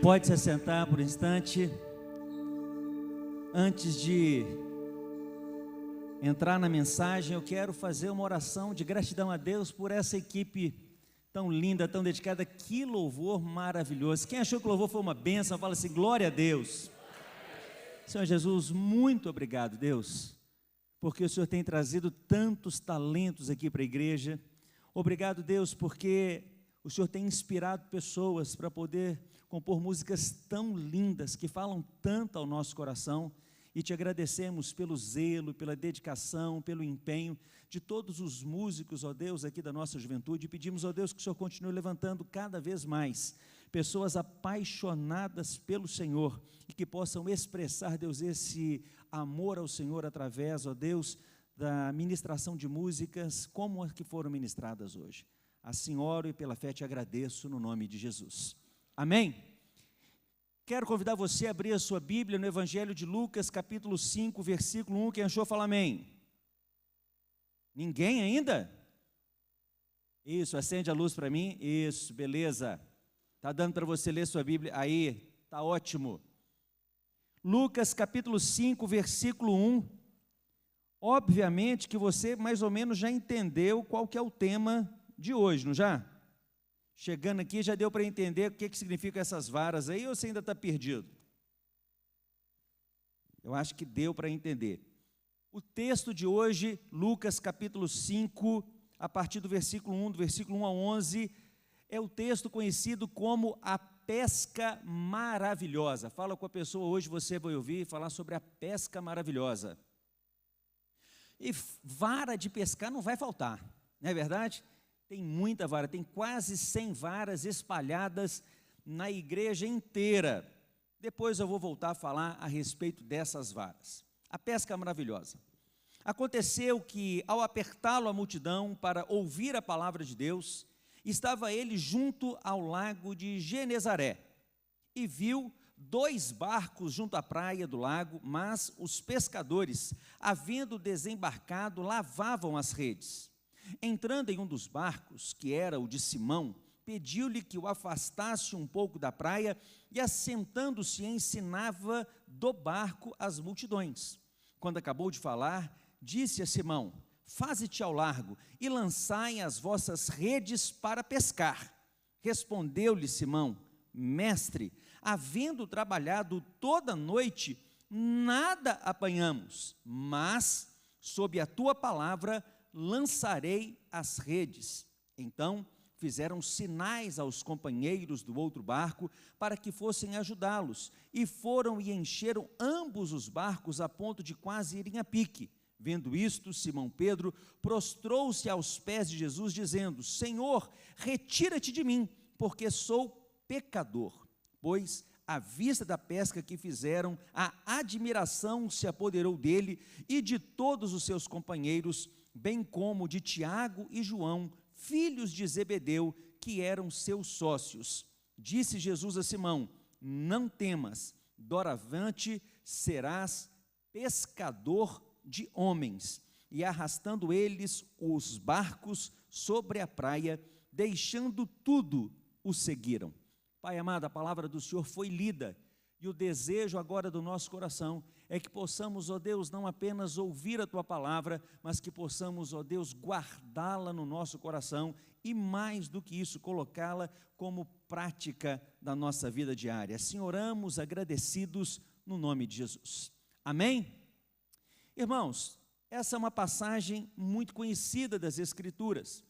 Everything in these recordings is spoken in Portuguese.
Pode se assentar por um instante. Antes de entrar na mensagem, eu quero fazer uma oração de gratidão a Deus por essa equipe tão linda, tão dedicada. Que louvor maravilhoso. Quem achou que o louvor foi uma bênção, fala assim: glória a Deus. Senhor Jesus, muito obrigado, Deus, porque o Senhor tem trazido tantos talentos aqui para a igreja. Obrigado, Deus, porque o Senhor tem inspirado pessoas para poder compor músicas tão lindas, que falam tanto ao nosso coração, e te agradecemos pelo zelo, pela dedicação, pelo empenho de todos os músicos, ó Deus, aqui da nossa juventude, e pedimos, ó Deus, que o Senhor continue levantando cada vez mais pessoas apaixonadas pelo Senhor, e que possam expressar, Deus, esse amor ao Senhor através, ó Deus, da ministração de músicas, como as que foram ministradas hoje. Assim oro e pela fé te agradeço no nome de Jesus. Amém? Quero convidar você a abrir a sua Bíblia no Evangelho de Lucas, capítulo 5, versículo 1. Quem achou, fala amém. Ninguém ainda? Isso, acende a luz para mim. Isso, beleza. Está dando para você ler sua Bíblia? Aí, está ótimo. Lucas, capítulo 5, versículo 1. Obviamente que você mais ou menos já entendeu qual que é o tema de hoje, não já? Chegando aqui, já deu para entender o que significam essas varas aí, ou você ainda está perdido? Eu acho que deu para entender. O texto de hoje, Lucas capítulo 5, a partir do versículo 1, do versículo 1 a 11, é o texto conhecido como a pesca maravilhosa. Fala com a pessoa, hoje você vai ouvir falar sobre a pesca maravilhosa. E vara de pescar não vai faltar, não é verdade? Tem muita vara, tem quase 100 varas espalhadas na igreja inteira. Depois eu vou voltar a falar a respeito dessas varas. A pesca maravilhosa. Aconteceu que, ao apertá-lo a multidão para ouvir a palavra de Deus, estava ele junto ao lago de Genezaré, e viu 2 barcos junto à praia do lago, mas os pescadores, havendo desembarcado, lavavam as redes. Entrando em um dos barcos, que era o de Simão, pediu-lhe que o afastasse um pouco da praia, e assentando-se ensinava do barco as multidões. Quando acabou de falar, disse a Simão: faze-te ao largo e lançai as vossas redes para pescar. Respondeu-lhe Simão: mestre, havendo trabalhado toda a noite, nada apanhamos, mas sob a tua palavra lançarei as redes. Então fizeram sinais aos companheiros do outro barco para que fossem ajudá-los, e foram e encheram ambos os barcos a ponto de quase irem a pique. Vendo isto, Simão Pedro prostrou-se aos pés de Jesus, dizendo: Senhor, retira-te de mim, porque sou pecador. Pois, à vista da pesca que fizeram, a admiração se apoderou dele e de todos os seus companheiros, bem como de Tiago e João, filhos de Zebedeu, que eram seus sócios. Disse Jesus a Simão: não temas, doravante serás pescador de homens. E arrastando eles os barcos sobre a praia, deixando tudo, o seguiram. Pai amado, a palavra do Senhor foi lida, e o desejo agora do nosso coração é que possamos, ó Deus, não apenas ouvir a Tua palavra, mas que possamos, ó Deus, guardá-la no nosso coração e, mais do que isso, colocá-la como prática da nossa vida diária. Assim oramos agradecidos no nome de Jesus. Amém? Irmãos, essa é uma passagem muito conhecida das Escrituras.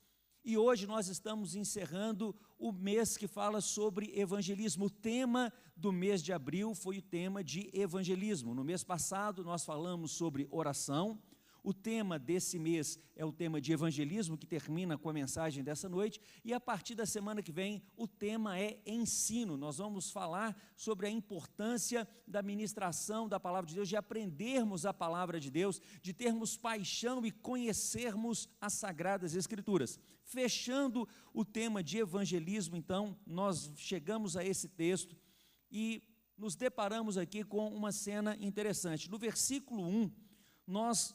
E hoje nós estamos encerrando o mês que fala sobre evangelismo. O tema do mês de abril foi o tema de evangelismo. No mês passado nós falamos sobre oração. O tema desse mês é o tema de evangelismo, que termina com a mensagem dessa noite. E a partir da semana que vem, o tema é ensino. Nós vamos falar sobre a importância da ministração da palavra de Deus, de aprendermos a palavra de Deus, de termos paixão e conhecermos as Sagradas Escrituras. Fechando o tema de evangelismo, então, nós chegamos a esse texto e nos deparamos aqui com uma cena interessante. No versículo 1, nós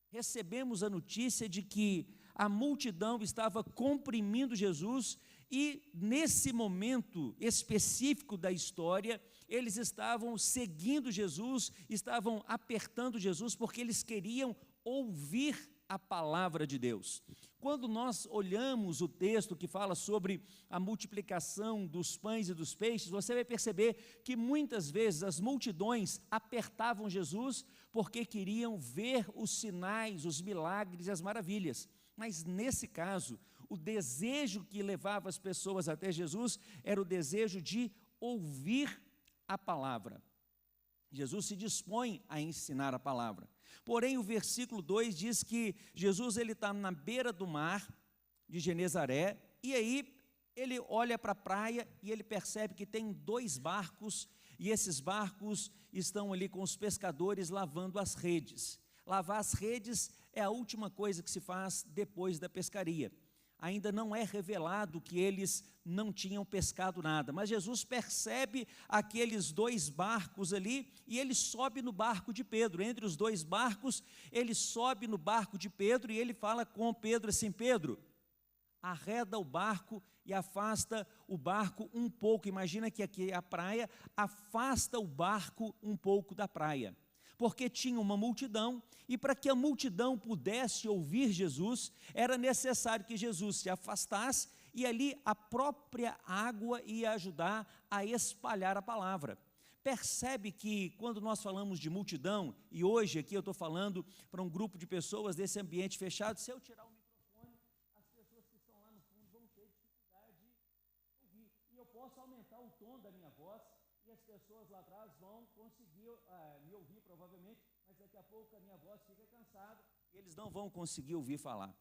recebemos a notícia de que a multidão estava comprimindo Jesus E nesse momento específico da história, eles estavam seguindo Jesus, estavam apertando Jesus, porque eles queriam ouvir a palavra de Deus. Quando nós olhamos o texto que fala sobre a multiplicação dos pães e dos peixes, você vai perceber que muitas vezes as multidões apertavam Jesus porque queriam ver os sinais, os milagres e as maravilhas. Mas nesse caso, o desejo que levava as pessoas até Jesus era o desejo de ouvir a palavra. Jesus se dispõe a ensinar a palavra. Porém, o versículo 2 diz que Jesus está na beira do mar de Genezaré, e aí ele olha para a praia e ele percebe que tem 2 barcos, e esses barcos estão ali com os pescadores lavando as redes. Lavar as redes é a última coisa que se faz depois da pescaria. Ainda não é revelado que eles não tinham pescado nada, mas Jesus percebe aqueles 2 barcos ali, e ele sobe no barco de Pedro. Entre os 2 barcos, ele sobe no barco de Pedro, e ele fala com Pedro assim: Pedro, arreda o barco e afasta o barco um pouco. Imagina que aqui é a praia, afasta o barco um pouco da praia, porque tinha uma multidão, e para que a multidão pudesse ouvir Jesus, era necessário que Jesus se afastasse, e ali a própria água ia ajudar a espalhar a palavra. Percebe que quando nós falamos de multidão, e hoje aqui eu estou falando para um grupo de pessoas desse ambiente fechado, se eu tirar o microfone, as pessoas que estão lá no fundo vão ter dificuldade de ouvir, e eu posso aumentar o tom da minha voz, e as pessoas lá atrás vão conseguir me ouvir provavelmente, mas daqui a pouco a minha voz fica cansada e eles não vão conseguir ouvir falar.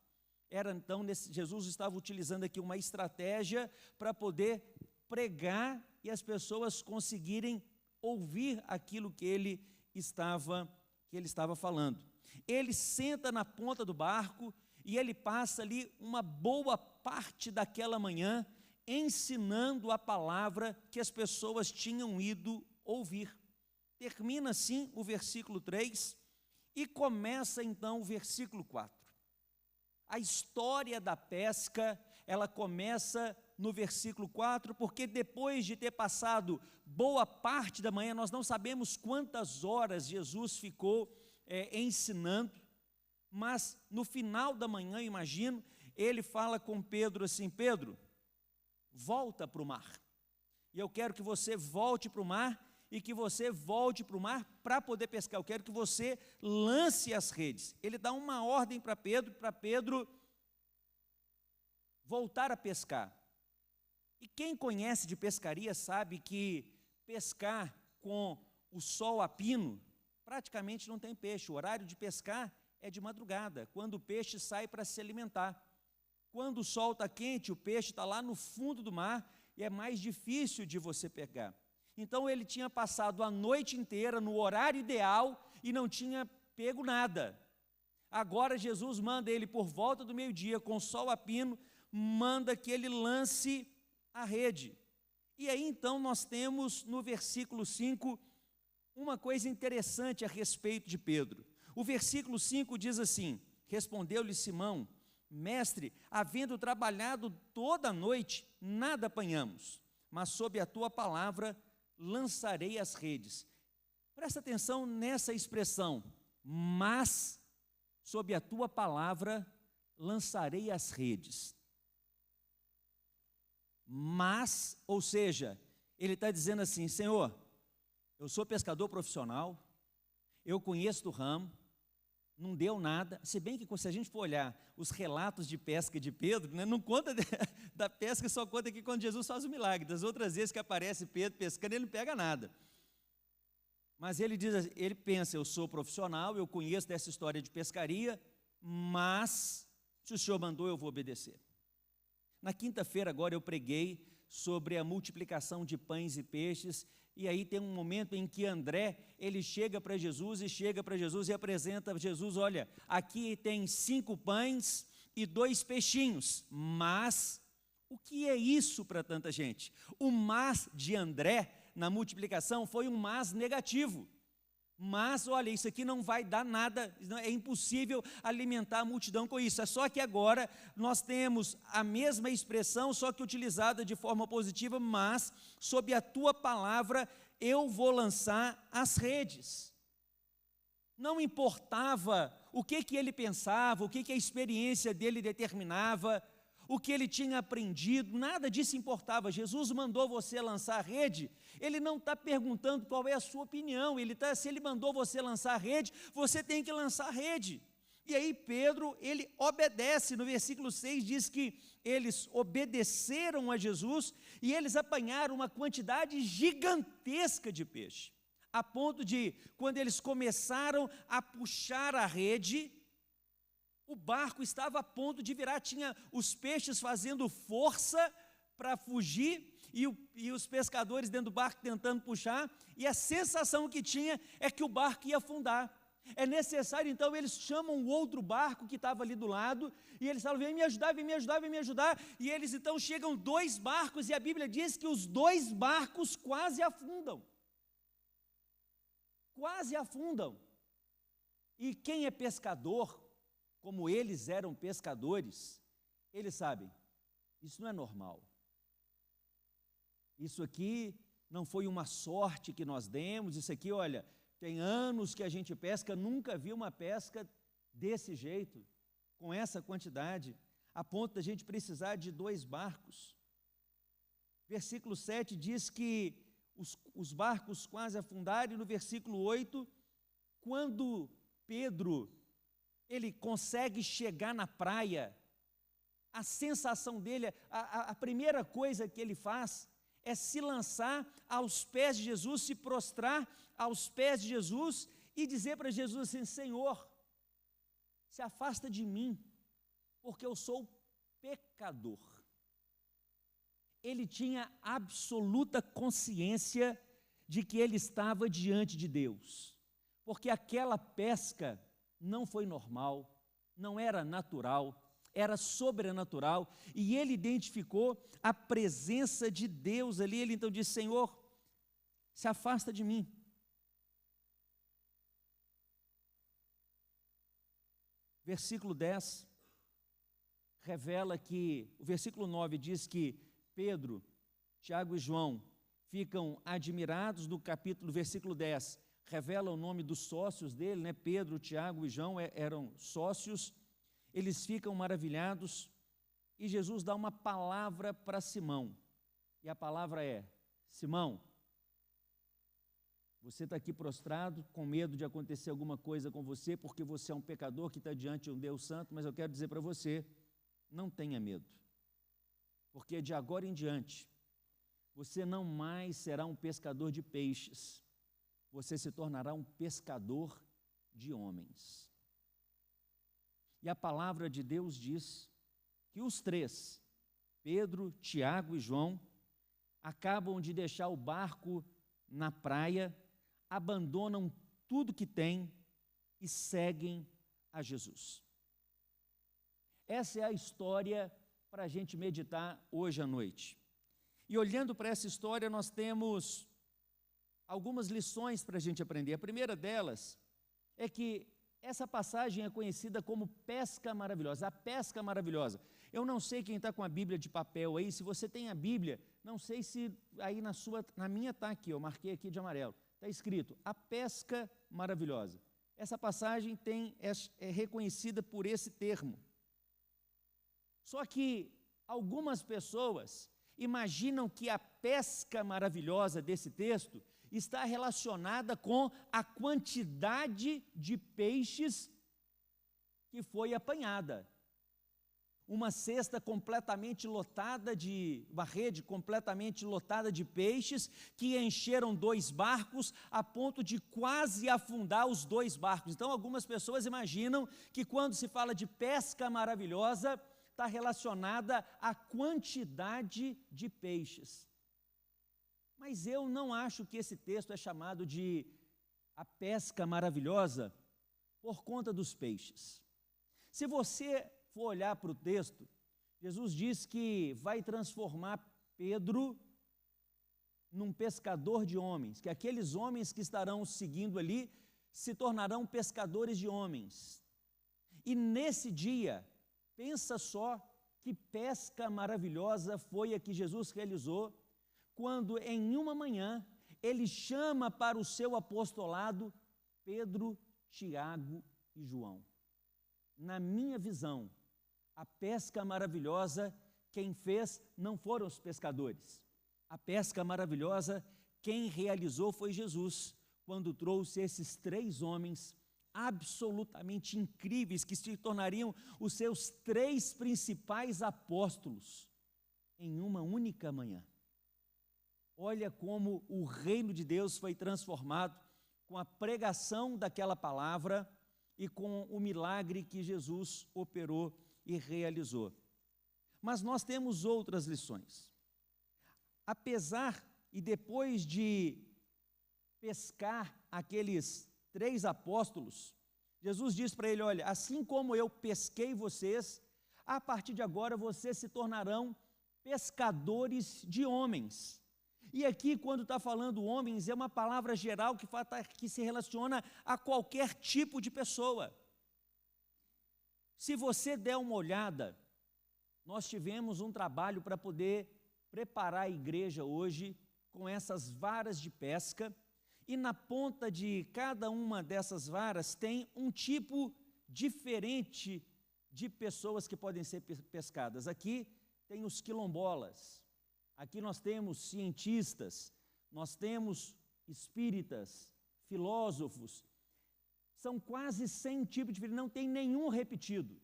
Então, Jesus estava utilizando aqui uma estratégia para poder pregar e as pessoas conseguirem ouvir aquilo que ele estava falando. Ele senta na ponta do barco e ele passa ali uma boa parte daquela manhã ensinando a palavra que as pessoas tinham ido ouvir. Termina assim o versículo 3 e começa então o versículo 4. A história da pesca, ela começa no versículo 4, porque depois de ter passado boa parte da manhã, nós não sabemos quantas horas Jesus ficou ensinando, mas no final da manhã, eu imagino, ele fala com Pedro assim: Pedro, volta para o mar, e eu quero que você volte para o mar, e que você volte para o mar para poder pescar. Eu quero que você lance as redes. Ele dá uma ordem para Pedro voltar a pescar. E quem conhece de pescaria sabe que pescar com o sol a pino, praticamente não tem peixe. O horário de pescar é de madrugada, quando o peixe sai para se alimentar. Quando o sol está quente, o peixe está lá no fundo do mar e é mais difícil de você pegar. Então ele tinha passado a noite inteira no horário ideal e não tinha pego nada. Agora Jesus manda ele por volta do meio-dia, com o sol a pino, manda que ele lance a rede. E aí então nós temos no versículo 5 uma coisa interessante a respeito de Pedro. O versículo 5 diz assim: respondeu-lhe Simão: Mestre, havendo trabalhado toda a noite, nada apanhamos, mas sob a tua palavra lançarei as redes. Presta atenção nessa expressão, mas sob a tua palavra lançarei as redes. Mas, ou seja, ele está dizendo assim: Senhor, eu sou pescador profissional, eu conheço do ramo, não deu nada. Se bem que se a gente for olhar os relatos de pesca de Pedro, né, não conta da pesca, só conta aqui quando Jesus faz o milagre. Das outras vezes que aparece Pedro pescando, ele não pega nada. Mas ele pensa: eu sou profissional, eu conheço dessa história de pescaria, mas se o Senhor mandou, eu vou obedecer. Na quinta-feira agora eu preguei sobre a multiplicação de pães e peixes, e aí tem um momento em que André, ele chega para Jesus e apresenta a Jesus: olha, aqui tem 5 pães e 2 peixinhos, mas o que é isso para tanta gente? O mas de André na multiplicação foi um mas negativo. Mas, olha, isso aqui não vai dar nada, é impossível alimentar a multidão com isso. É só que agora nós temos a mesma expressão, só que utilizada de forma positiva, mas, sob a tua palavra, eu vou lançar as redes. Não importava o que ele pensava, o que a experiência dele determinava, o que ele tinha aprendido, nada disso importava. Jesus mandou você lançar a rede, ele não está perguntando qual é a sua opinião, se ele mandou você lançar a rede, você tem que lançar a rede. E aí Pedro, ele obedece, no versículo 6 diz que eles obedeceram a Jesus e eles apanharam uma quantidade gigantesca de peixe, a ponto de, quando eles começaram a puxar a rede, o barco estava a ponto de virar, tinha os peixes fazendo força para fugir, e os pescadores dentro do barco tentando puxar, e a sensação que tinha é que o barco ia afundar. É necessário, então, eles chamam o outro barco que estava ali do lado, e eles falam, vem me ajudar, vem me ajudar, vem me ajudar, e eles então chegam 2 barcos, e a Bíblia diz que os 2 barcos quase afundam. Quase afundam. E quem é pescador, como eles eram pescadores, eles sabem, isso não é normal. Isso aqui não foi uma sorte que nós demos, isso aqui, olha, tem anos que a gente pesca, nunca vi uma pesca desse jeito, com essa quantidade, a ponto da gente precisar de 2 barcos. Versículo 7 diz que os barcos quase afundaram, e no versículo 8, quando Pedro, ele consegue chegar na praia, a sensação dele, a primeira coisa que ele faz é se lançar aos pés de Jesus, se prostrar aos pés de Jesus e dizer para Jesus assim, Senhor, se afasta de mim, porque eu sou pecador. Ele tinha absoluta consciência de que ele estava diante de Deus, porque aquela pesca não foi normal, não era natural, era sobrenatural, e ele identificou a presença de Deus ali. Ele então disse, Senhor, se afasta de mim. Versículo 10 revela que, o versículo 9 diz que Pedro, Tiago e João ficam admirados. No capítulo, versículo 10, revela o nome dos sócios dele, né? Pedro, Tiago e João eram sócios. Eles ficam maravilhados e Jesus dá uma palavra para Simão, e a palavra é, Simão, você está aqui prostrado, com medo de acontecer alguma coisa com você, porque você é um pecador que está diante de um Deus santo, mas eu quero dizer para você, não tenha medo, porque de agora em diante, você não mais será um pescador de peixes, você se tornará um pescador de homens. E a palavra de Deus diz que os 3, Pedro, Tiago e João, acabam de deixar o barco na praia, abandonam tudo que têm e seguem a Jesus. Essa é a história para a gente meditar hoje à noite. E olhando para essa história, nós temos algumas lições para a gente aprender. A primeira delas é que essa passagem é conhecida como pesca maravilhosa, a pesca maravilhosa. Eu não sei quem está com a Bíblia de papel aí, se você tem a Bíblia, não sei se aí na minha está aqui, eu marquei aqui de amarelo, está escrito, a pesca maravilhosa. Essa passagem é reconhecida por esse termo. Só que algumas pessoas imaginam que a pesca maravilhosa desse texto está relacionada com a quantidade de peixes que foi apanhada. Uma cesta completamente lotada uma rede completamente lotada de peixes que encheram 2 barcos a ponto de quase afundar os 2 barcos. Então, algumas pessoas imaginam que quando se fala de pesca maravilhosa, está relacionada à quantidade de peixes. Mas eu não acho que esse texto é chamado de a pesca maravilhosa por conta dos peixes. Se você for olhar para o texto, Jesus diz que vai transformar Pedro num pescador de homens, que aqueles homens que estarão seguindo ali se tornarão pescadores de homens. E nesse dia, pensa só que pesca maravilhosa foi a que Jesus realizou, quando em uma manhã ele chama para o seu apostolado Pedro, Tiago e João. Na minha visão, a pesca maravilhosa, quem fez não foram os pescadores. A pesca maravilhosa, quem realizou foi Jesus, quando trouxe esses 3 homens absolutamente incríveis, que se tornariam os seus 3 principais apóstolos, em uma única manhã. Olha como o reino de Deus foi transformado com a pregação daquela palavra e com o milagre que Jesus operou e realizou. Mas nós temos outras lições. Apesar e depois de pescar aqueles 3 apóstolos, Jesus diz para ele: olha, assim como eu pesquei vocês, a partir de agora vocês se tornarão pescadores de homens. E aqui, quando está falando homens, é uma palavra geral que se relaciona a qualquer tipo de pessoa. Se você der uma olhada, nós tivemos um trabalho para poder preparar a igreja hoje com essas varas de pesca, e na ponta de cada uma dessas varas tem um tipo diferente de pessoas que podem ser pescadas. Aqui tem os quilombolas, aqui nós temos cientistas, nós temos espíritas, filósofos. São quase 100 tipos diferentes, não tem nenhum repetido.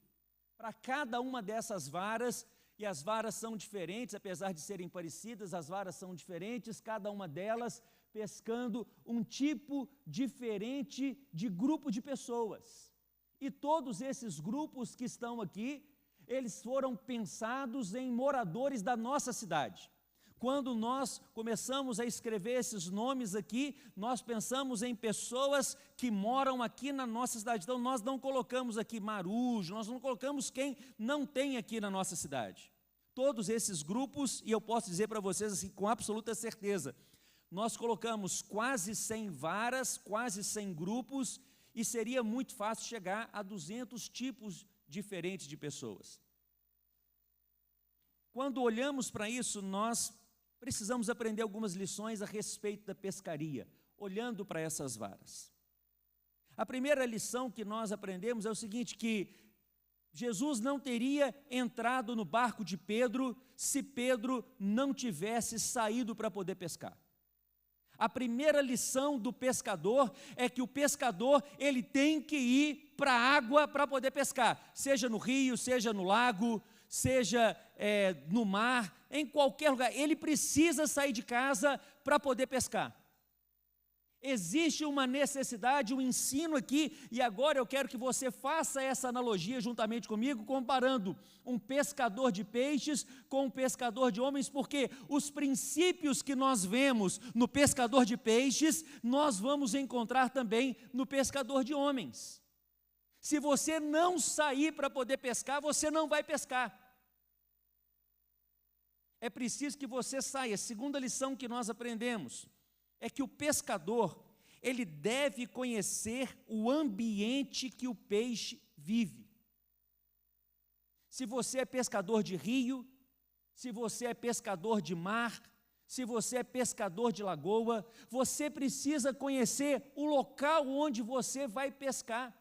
Para cada uma dessas varas, e as varas são diferentes, apesar de serem parecidas, as varas são diferentes, cada uma delas pescando um tipo diferente de grupo de pessoas. E todos esses grupos que estão aqui, eles foram pensados em moradores da nossa cidade. Quando nós começamos a escrever esses nomes aqui, nós pensamos em pessoas que moram aqui na nossa cidade. Então, nós não colocamos aqui marujo, nós não colocamos quem não tem aqui na nossa cidade. Todos esses grupos, e eu posso dizer para vocês assim, com absoluta certeza, nós colocamos quase 100 varas, quase 100 grupos, e seria muito fácil chegar a 200 tipos diferentes de pessoas. Quando olhamos para isso, nós precisamos aprender algumas lições a respeito da pescaria, olhando para essas varas. A primeira lição que nós aprendemos é o seguinte, que Jesus não teria entrado no barco de Pedro se Pedro não tivesse saído para poder pescar. A primeira lição do pescador é que o pescador, ele tem que ir para a água para poder pescar, seja no rio, seja no lago, seja no mar, em qualquer lugar. Ele precisa sair de casa para poder pescar. Existe uma necessidade, um ensino aqui, e agora eu quero que você faça essa analogia juntamente comigo, comparando um pescador de peixes com um pescador de homens, porque os princípios que nós vemos no pescador de peixes, nós vamos encontrar também no pescador de homens. Se você não sair para poder pescar, você não vai pescar. É preciso que você saia. A segunda lição que nós aprendemos é que o pescador, ele deve conhecer o ambiente que o peixe vive. Se você é pescador de rio, se você é pescador de mar, se você é pescador de lagoa, você precisa conhecer o local onde você vai pescar.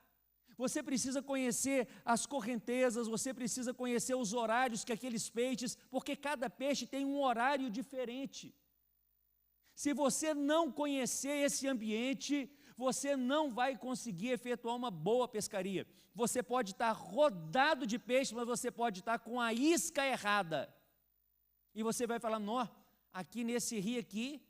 Você precisa conhecer as correntezas, você precisa conhecer os horários que aqueles peixes, porque cada peixe tem um horário diferente. Se você não conhecer esse ambiente, você não vai conseguir efetuar uma boa pescaria. Você pode estar rodado de peixe, mas você pode estar com a isca errada. E você vai falar, não, aqui nesse rio aqui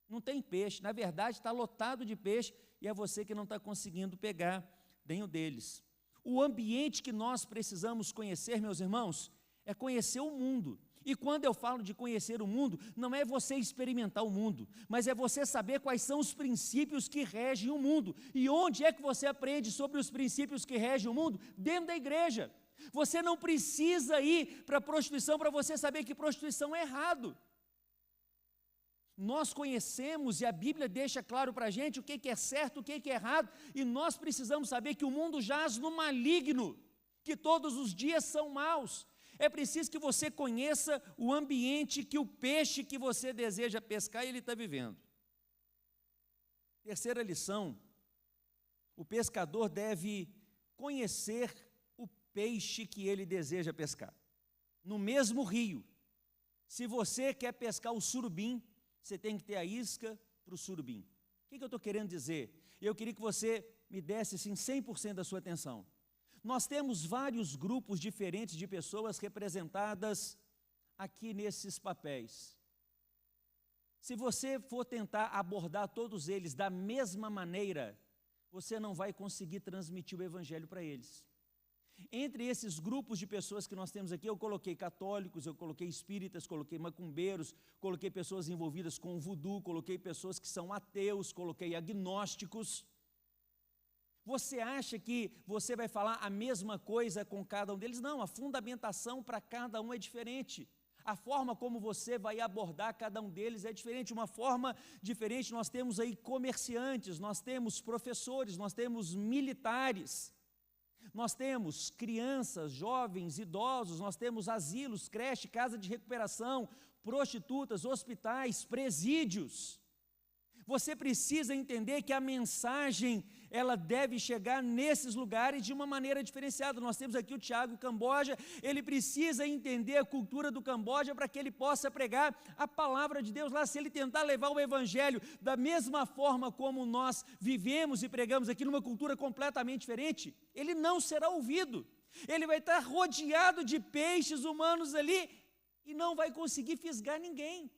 não tem peixe. Na verdade está lotado de peixe e é você que não está conseguindo pegar nenhum deles. O ambiente que nós precisamos conhecer, meus irmãos, é conhecer o mundo. E quando eu falo de conhecer o mundo, não é você experimentar o mundo, mas é você saber quais são os princípios que regem o mundo. E onde é que você aprende sobre os princípios que regem o mundo? Dentro da igreja. Você não precisa ir para a prostituição para você saber que prostituição é errado. Nós conhecemos, e a Bíblia deixa claro para a gente o que é certo, o que é errado, e nós precisamos saber que o mundo jaz no maligno, que todos os dias são maus. É preciso que você conheça o ambiente que o peixe que você deseja pescar, ele está vivendo. Terceira lição: o pescador deve conhecer o peixe que ele deseja pescar. No mesmo rio, se você quer pescar o surubim, você tem que ter a isca para o surubim. O que eu estou querendo dizer? Eu queria que você me desse assim, 100% da sua atenção. Nós temos vários grupos diferentes de pessoas representadas aqui nesses papéis. Se você for tentar abordar todos eles da mesma maneira, você não vai conseguir transmitir o evangelho para eles. Entre esses grupos de pessoas que nós temos aqui, eu coloquei católicos, eu coloquei espíritas, coloquei macumbeiros, coloquei pessoas envolvidas com o voodoo, coloquei pessoas que são ateus, coloquei agnósticos. Você acha que você vai falar a mesma coisa com cada um deles? Não, a fundamentação para cada um é diferente. A forma como você vai abordar cada um deles é diferente. Uma forma diferente, nós temos aí comerciantes, nós temos professores, nós temos militares, nós temos crianças, jovens, idosos, nós temos asilos, creche, casa de recuperação, prostitutas, hospitais, presídios. Você precisa entender que a mensagem, ela deve chegar nesses lugares de uma maneira diferenciada. Nós temos aqui o Tiago Camboja, ele precisa entender a cultura do Camboja para que ele possa pregar a palavra de Deus lá. Se ele tentar levar o evangelho da mesma forma como nós vivemos e pregamos aqui, numa cultura completamente diferente, ele não será ouvido. Ele vai estar rodeado de peixes humanos ali e não vai conseguir fisgar ninguém,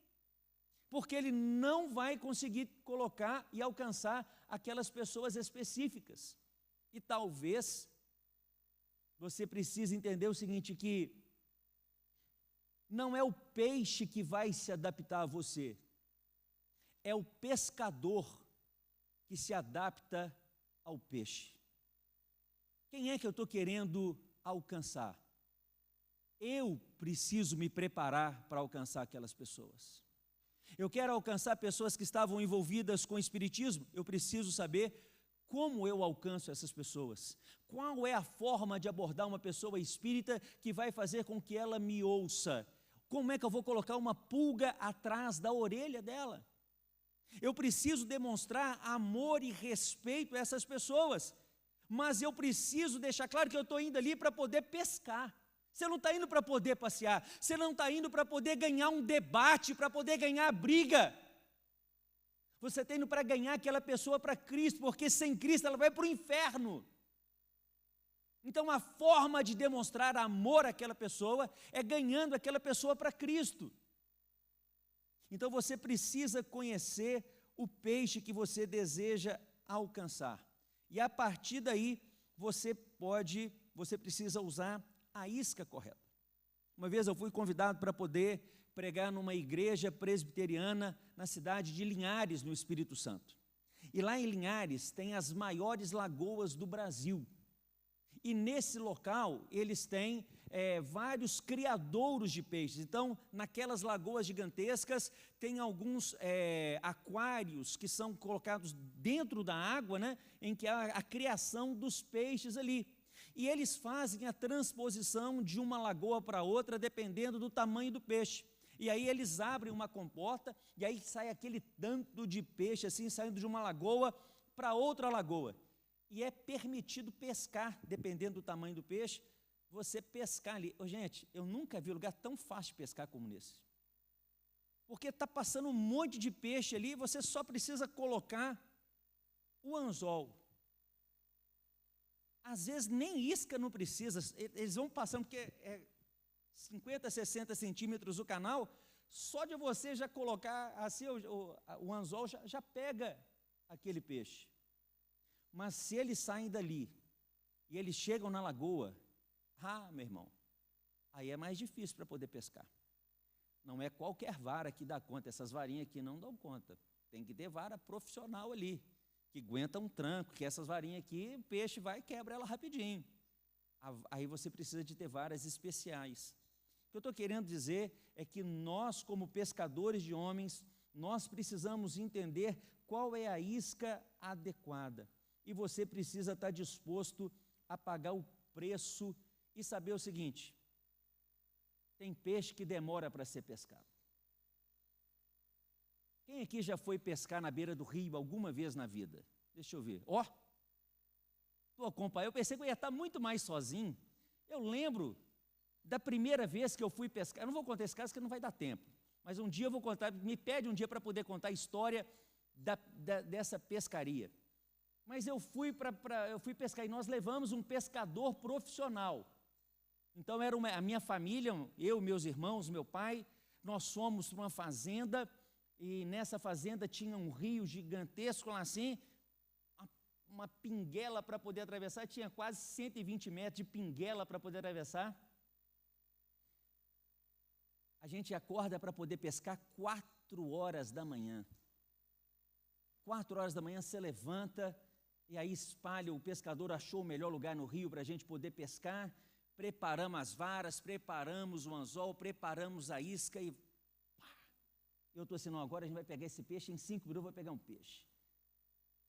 porque ele não vai conseguir colocar e alcançar aquelas pessoas específicas. E talvez você precise entender o seguinte, que não é o peixe que vai se adaptar a você, é o pescador que se adapta ao peixe. Quem é que eu estou querendo alcançar? Eu preciso me preparar para alcançar aquelas pessoas. Eu quero alcançar pessoas que estavam envolvidas com o espiritismo, eu preciso saber como eu alcanço essas pessoas. Qual é a forma de abordar uma pessoa espírita que vai fazer com que ela me ouça? Como é que eu vou colocar uma pulga atrás da orelha dela? Eu preciso demonstrar amor e respeito a essas pessoas, mas eu preciso deixar claro que eu estou indo ali para poder pescar. Você não está indo para poder passear, você não está indo para poder ganhar um debate, para poder ganhar a briga. Você está indo para ganhar aquela pessoa para Cristo, porque sem Cristo ela vai para o inferno. Então a forma de demonstrar amor àquela pessoa é ganhando aquela pessoa para Cristo. Então você precisa conhecer o peixe que você deseja alcançar. E a partir daí você precisa usar a isca correta. Uma vez eu fui convidado para poder pregar numa igreja presbiteriana na cidade de Linhares, no Espírito Santo. E lá em Linhares tem as maiores lagoas do Brasil. E nesse local eles têm vários criadouros de peixes. Então, naquelas lagoas gigantescas, tem alguns aquários que são colocados dentro da água, né, em que há a criação dos peixes ali. E eles fazem a transposição de uma lagoa para outra, dependendo do tamanho do peixe. E aí eles abrem uma comporta, e aí sai aquele tanto de peixe, assim, saindo de uma lagoa para outra lagoa. E é permitido pescar, dependendo do tamanho do peixe, você pescar ali. Gente, eu nunca vi lugar tão fácil de pescar como nesse. Porque está passando um monte de peixe ali, você só precisa colocar o anzol. Às vezes nem isca não precisa, eles vão passando, porque é 50, 60 centímetros o canal, só de você já colocar assim, o anzol já pega aquele peixe. Mas se eles saem dali e eles chegam na lagoa, meu irmão, aí é mais difícil para poder pescar. Não é qualquer vara que dá conta, essas varinhas aqui não dão conta, tem que ter vara profissional ali, que aguenta um tranco, que essas varinhas aqui, o peixe vai e quebra ela rapidinho. Aí você precisa de ter varas especiais. O que eu estou querendo dizer é que nós, como pescadores de homens, nós precisamos entender qual é a isca adequada. E você precisa estar disposto a pagar o preço e saber o seguinte: tem peixe que demora para ser pescado. Quem aqui já foi pescar na beira do rio alguma vez na vida? Deixa eu ver. Estou acompanhando. Eu pensei que eu ia estar muito mais sozinho. Eu lembro da primeira vez que eu fui pescar. Eu não vou contar esse caso porque não vai dar tempo. Mas um dia eu vou contar. Me pede um dia para poder contar a história dessa pescaria. Mas eu fui pescar e nós levamos um pescador profissional. Então era a minha família, eu, meus irmãos, meu pai, nós fomos para uma fazenda e nessa fazenda tinha um rio gigantesco lá assim, uma pinguela para poder atravessar, tinha quase 120 metros de pinguela para poder atravessar. A gente acorda para poder pescar 4 horas da manhã. 4 horas da manhã você levanta e aí espalha, o pescador achou o melhor lugar no rio para a gente poder pescar, preparamos as varas, preparamos o anzol, preparamos a isca e eu estou assim, não, agora a gente vai pegar esse peixe, em 5 minutos eu vou pegar um peixe.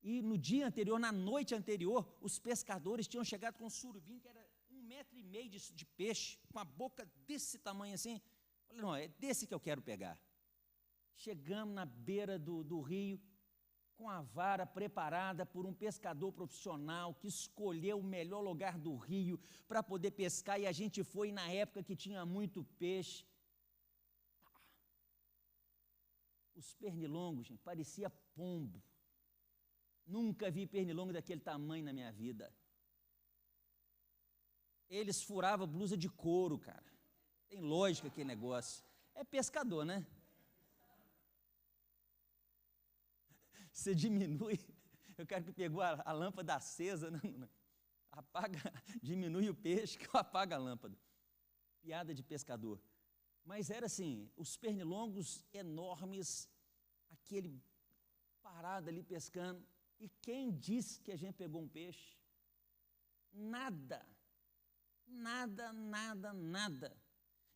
E no dia anterior, na noite anterior, os pescadores tinham chegado com um surubim que era 1,5 metro de peixe, com a boca desse tamanho assim. Eu falei, não, é desse que eu quero pegar. Chegamos na beira do rio, com a vara preparada por um pescador profissional que escolheu o melhor lugar do rio para poder pescar, e a gente foi na época que tinha muito peixe. Os pernilongos, gente, parecia pombo. Nunca vi pernilongo daquele tamanho na minha vida. Eles furavam blusa de couro, cara. Tem lógica aquele negócio. É pescador, né? Você diminui, eu quero que pegou a lâmpada acesa, não, apaga, diminui o peixe que eu apago a lâmpada. Piada de pescador. Mas era assim, os pernilongos enormes, aquele parado ali pescando. E quem disse que a gente pegou um peixe? Nada. Nada, nada, nada.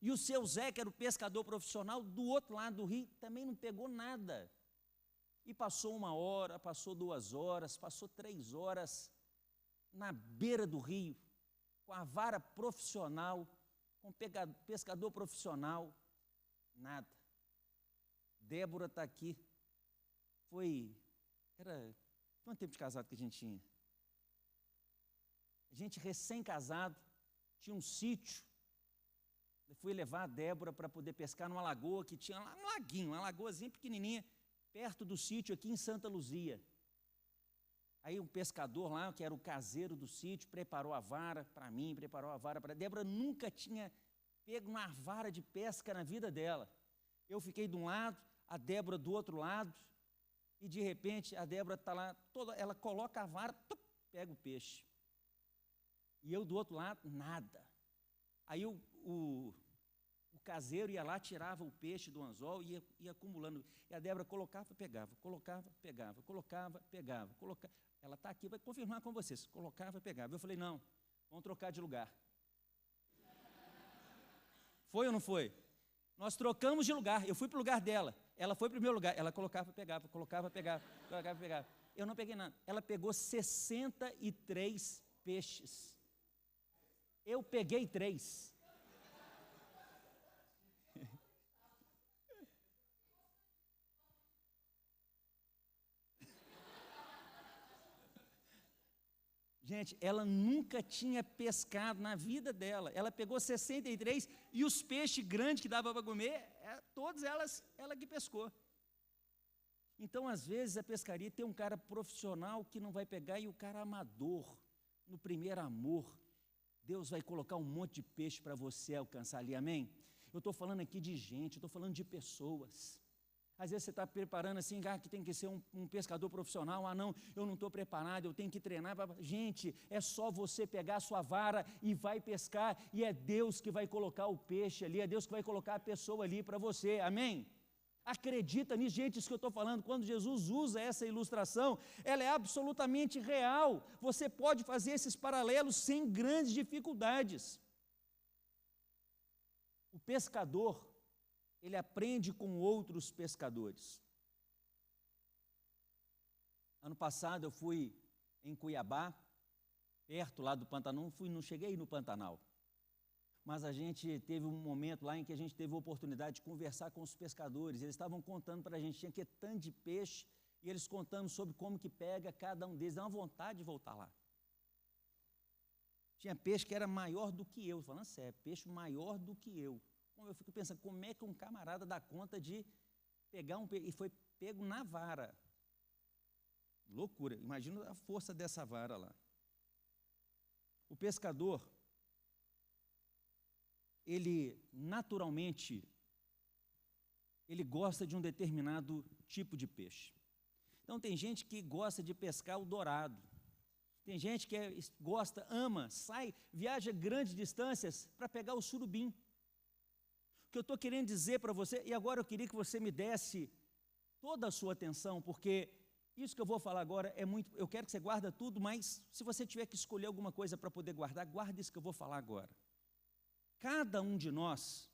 E o seu Zé, que era o pescador profissional, do outro lado do rio, também não pegou nada. E passou 1 hora, passou 2 horas, passou 3 horas, na beira do rio, com a vara profissional, com pescador profissional, nada. Débora está aqui. Quanto tempo de casado que a gente tinha? A gente recém-casado, tinha um sítio. Eu fui levar a Débora para poder pescar numa lagoa que tinha lá, um laguinho, uma lagoazinha pequenininha, perto do sítio aqui em Santa Luzia. Aí um pescador lá, que era o caseiro do sítio, preparou a vara para mim, preparou a vara para a Débora. Nunca tinha pego uma vara de pesca na vida dela. Eu fiquei de um lado, a Débora do outro lado, e de repente a Débora está lá, ela coloca a vara, pega o peixe. E eu do outro lado, nada. Aí o caseiro ia lá, tirava o peixe do anzol e ia acumulando. E a Débora colocava, pegava, colocava, pegava, colocava, pegava, colocava. Ela está aqui, vai confirmar com vocês. Colocava, pegava. Eu falei, não, vamos trocar de lugar. Foi ou não foi? Nós trocamos de lugar. Eu fui para o lugar dela. Ela foi para o meu lugar. Ela colocava, pegava, colocava, pegava, colocava, pegava. Eu não peguei nada. Ela pegou 63 peixes. Eu peguei 3. Gente, ela nunca tinha pescado na vida dela. Ela pegou 63 e os peixes grandes que dava para comer, todas ela que pescou. Então, às vezes, a pescaria tem um cara profissional que não vai pegar e o cara amador, no primeiro amor. Deus vai colocar um monte de peixe para você alcançar ali, amém? Eu estou falando aqui de gente, eu estou falando de pessoas. Às vezes você está preparando assim, que tem que ser um pescador profissional. Não, eu não estou preparado, eu tenho que treinar. Gente, é só você pegar a sua vara e vai pescar, e é Deus que vai colocar o peixe ali, é Deus que vai colocar a pessoa ali para você, amém? Acredita nisso, gente, isso que eu estou falando, quando Jesus usa essa ilustração, ela é absolutamente real. Você pode fazer esses paralelos sem grandes dificuldades. O pescador, ele aprende com outros pescadores. Ano passado eu fui em Cuiabá, perto lá do Pantanal, não cheguei no Pantanal, mas a gente teve um momento lá em que a gente teve a oportunidade de conversar com os pescadores. Eles estavam contando para a gente, tinha que tanto de peixe, e eles contando sobre como que pega cada um deles. Dá uma vontade de voltar lá. Tinha peixe que era maior do que eu, falando sério, peixe maior do que eu. Eu fico pensando, como é que um camarada dá conta de pegar um peixe, e foi pego na vara. Loucura, imagina a força dessa vara lá. O pescador, ele naturalmente, ele gosta de um determinado tipo de peixe. Então tem gente que gosta de pescar o dourado, tem gente que gosta, ama, sai, viaja grandes distâncias para pegar o surubim. O que eu estou querendo dizer para você, e agora eu queria que você me desse toda a sua atenção, porque isso que eu vou falar agora é muito, eu quero que você guarde tudo, mas se você tiver que escolher alguma coisa para poder guardar, guarde isso que eu vou falar agora. Cada um de nós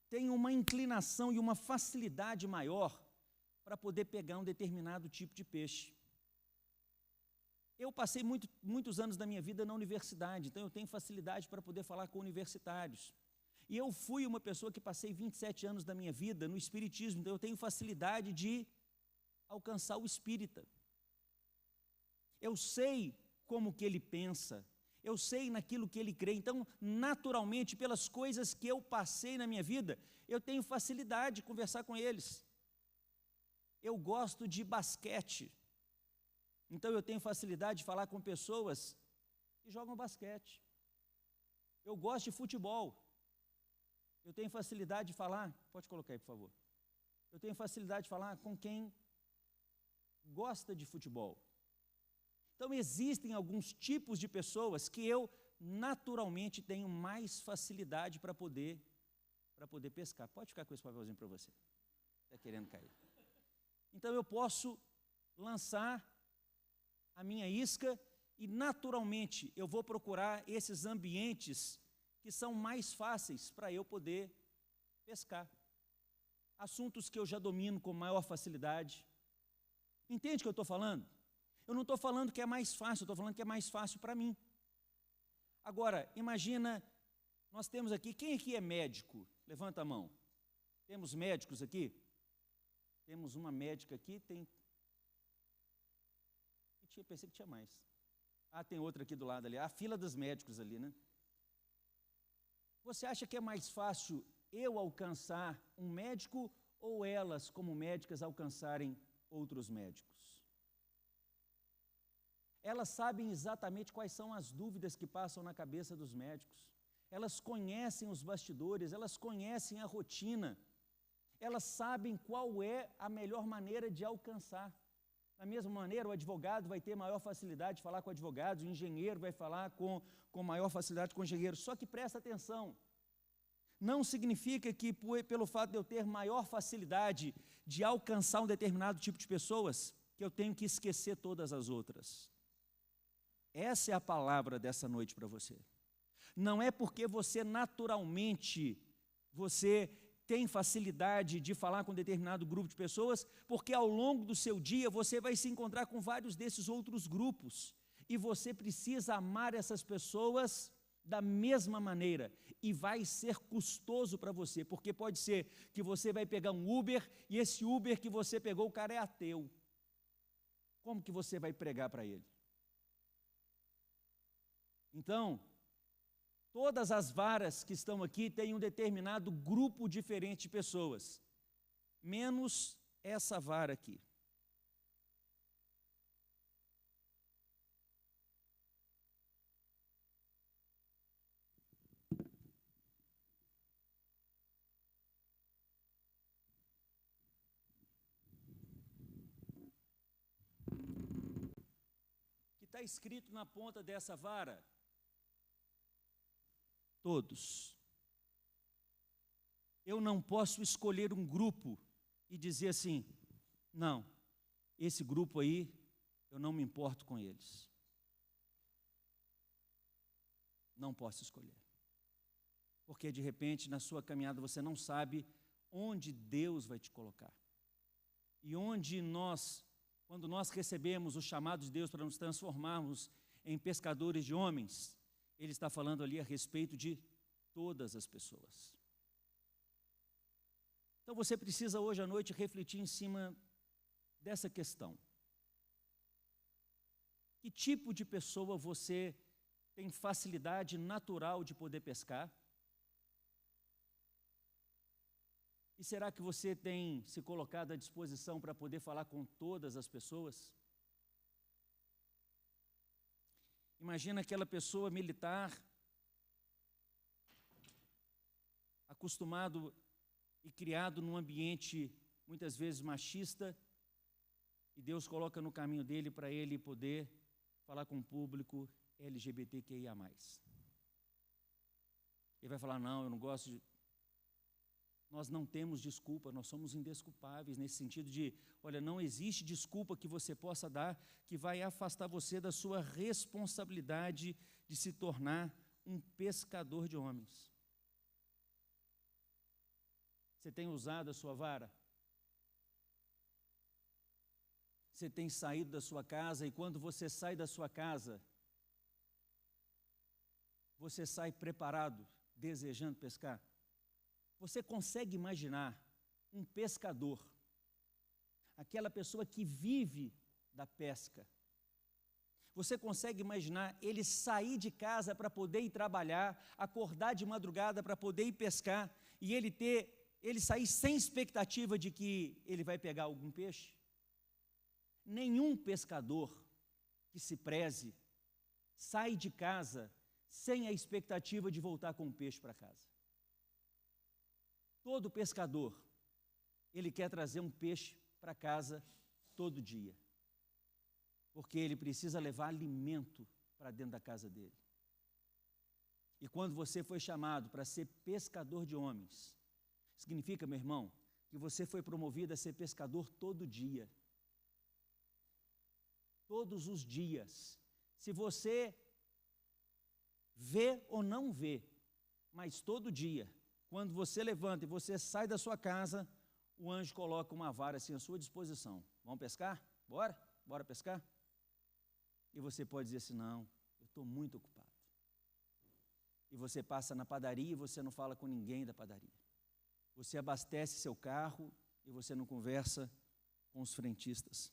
tem uma inclinação e uma facilidade maior para poder pegar um determinado tipo de peixe. Eu passei muitos anos da minha vida na universidade, então eu tenho facilidade para poder falar com universitários. E eu fui uma pessoa que passei 27 anos da minha vida no espiritismo, então eu tenho facilidade de alcançar o espírita. Eu sei como que ele pensa, eu sei naquilo que ele crê. Então, naturalmente, pelas coisas que eu passei na minha vida, eu tenho facilidade de conversar com eles. Eu gosto de basquete, então eu tenho facilidade de falar com pessoas que jogam basquete. Eu gosto de futebol, eu tenho facilidade de falar, pode colocar aí, por favor. Eu tenho facilidade de falar com quem gosta de futebol. Então existem alguns tipos de pessoas que eu naturalmente tenho mais facilidade para poder pescar. Pode ficar com esse papelzinho para você. Está querendo cair. Então eu posso lançar a minha isca e naturalmente eu vou procurar esses ambientes que são mais fáceis para eu poder pescar. Assuntos que eu já domino com maior facilidade. Entende o que eu estou falando? Eu não estou falando que é mais fácil, eu estou falando que é mais fácil para mim. Agora, imagina, nós temos aqui, quem aqui é médico? Levanta a mão. Temos médicos aqui? Temos uma médica aqui, pensei que tinha mais. Ah, tem outra aqui do lado ali, a fila dos médicos ali, né? Você acha que é mais fácil eu alcançar um médico ou elas, como médicas, alcançarem outros médicos? Elas sabem exatamente quais são as dúvidas que passam na cabeça dos médicos. Elas conhecem os bastidores, elas conhecem a rotina. Elas sabem qual é a melhor maneira de alcançar. Da mesma maneira, o advogado vai ter maior facilidade de falar com advogados, o engenheiro vai falar com maior facilidade com o engenheiro. Só que presta atenção, não significa que pelo fato de eu ter maior facilidade de alcançar um determinado tipo de pessoas, que eu tenho que esquecer todas as outras. Essa é a palavra dessa noite para você. Não é porque você naturalmente, você tem facilidade de falar com um determinado grupo de pessoas, porque ao longo do seu dia você vai se encontrar com vários desses outros grupos, e você precisa amar essas pessoas da mesma maneira, e vai ser custoso para você, porque pode ser que você vai pegar um Uber, e esse Uber que você pegou, o cara é ateu. Como que você vai pregar para ele? Então, todas as varas que estão aqui têm um determinado grupo diferente de pessoas, menos essa vara aqui. Que está escrito na ponta dessa vara? Todos. Eu não posso escolher um grupo e dizer assim, não, esse grupo aí, eu não me importo com eles. Não posso escolher. Porque de repente na sua caminhada você não sabe onde Deus vai te colocar. E onde nós, quando nós recebemos o chamado de Deus para nos transformarmos em pescadores de homens, Ele está falando ali a respeito de todas as pessoas. Então você precisa hoje à noite refletir em cima dessa questão. Que tipo de pessoa você tem facilidade natural de poder pescar? E será que você tem se colocado à disposição para poder falar com todas as pessoas? Imagina aquela pessoa militar, acostumado e criado num ambiente muitas vezes machista, e Deus coloca no caminho dele para ele poder falar com o público LGBTQIA+. Ele vai falar, não, eu não gosto de... Nós não temos desculpa, nós somos indesculpáveis, nesse sentido de, olha, não existe desculpa que você possa dar que vai afastar você da sua responsabilidade de se tornar um pescador de homens. Você tem usado a sua vara? Você tem saído da sua casa, e quando você sai da sua casa, você sai preparado, desejando pescar? Você consegue imaginar um pescador, aquela pessoa que vive da pesca? Você consegue imaginar ele sair de casa para poder ir trabalhar, acordar de madrugada para poder ir pescar, e ele sair sem expectativa de que ele vai pegar algum peixe? Nenhum pescador que se preze sai de casa sem a expectativa de voltar com um peixe para casa. Todo pescador, ele quer trazer um peixe para casa todo dia, porque ele precisa levar alimento para dentro da casa dele. E quando você foi chamado para ser pescador de homens, significa, meu irmão, que você foi promovido a ser pescador todo dia. Todos os dias. Se você vê ou não vê, mas todo dia, quando você levanta e você sai da sua casa, o anjo coloca uma vara assim à sua disposição. Vamos pescar? Bora? Bora pescar? E você pode dizer assim, não, eu estou muito ocupado. E você passa na padaria e você não fala com ninguém da padaria. Você abastece seu carro e você não conversa com os frentistas.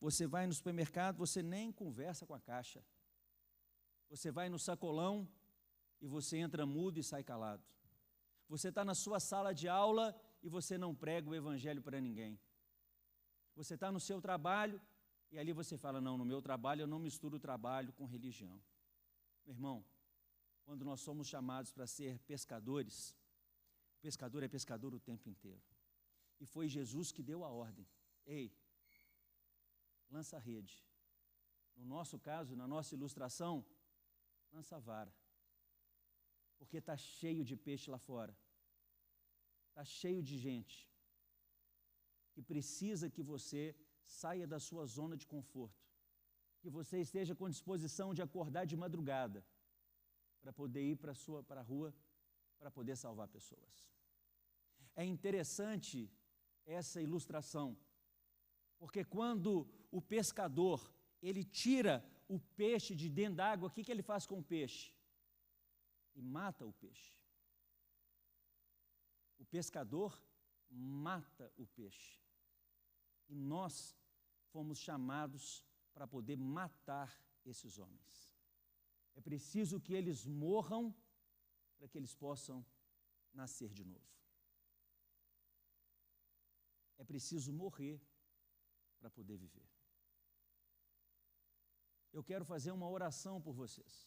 Você vai no supermercado, você nem conversa com a caixa. Você vai no sacolão e você entra mudo e sai calado. Você está na sua sala de aula e você não prega o evangelho para ninguém. Você está no seu trabalho e ali você fala, não, no meu trabalho eu não misturo o trabalho com religião. Meu irmão, quando nós somos chamados para ser pescadores, o pescador é pescador o tempo inteiro. E foi Jesus que deu a ordem. Ei, lança a rede. No nosso caso, na nossa ilustração, lança a vara. Porque está cheio de peixe lá fora. Está cheio de gente que precisa que você saia da sua zona de conforto. Que você esteja com disposição de acordar de madrugada para poder ir para a rua, para poder salvar pessoas. É interessante essa ilustração, porque quando o pescador, ele tira o peixe de dentro d'água, o que ele faz com o peixe? E mata o peixe. O pescador mata o peixe. E nós fomos chamados para poder matar esses homens. É preciso que eles morram para que eles possam nascer de novo. É preciso morrer para poder viver. Eu quero fazer uma oração por vocês.